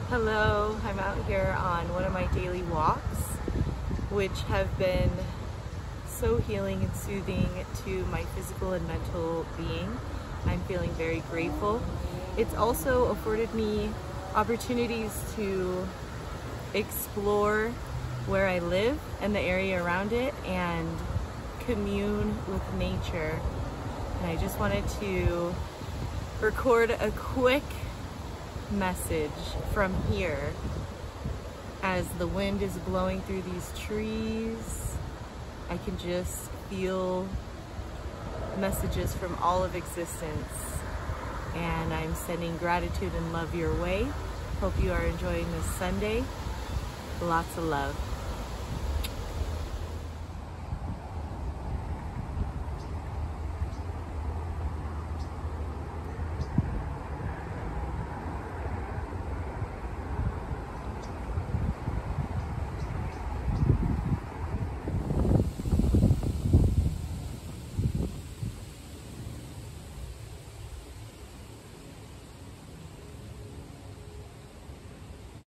Hello, I'm out here on one of my daily walks, which have been so healing and soothing to my physical and mental being. I'm feeling very grateful. It's also afforded me opportunities to explore where I live and the area around it and commune with nature. And I just wanted to record a quick message from here as the wind is blowing through these trees. I can just feel messages from all of existence, and I'm sending gratitude and love your way. Hope you are enjoying this Sunday. Lots of love.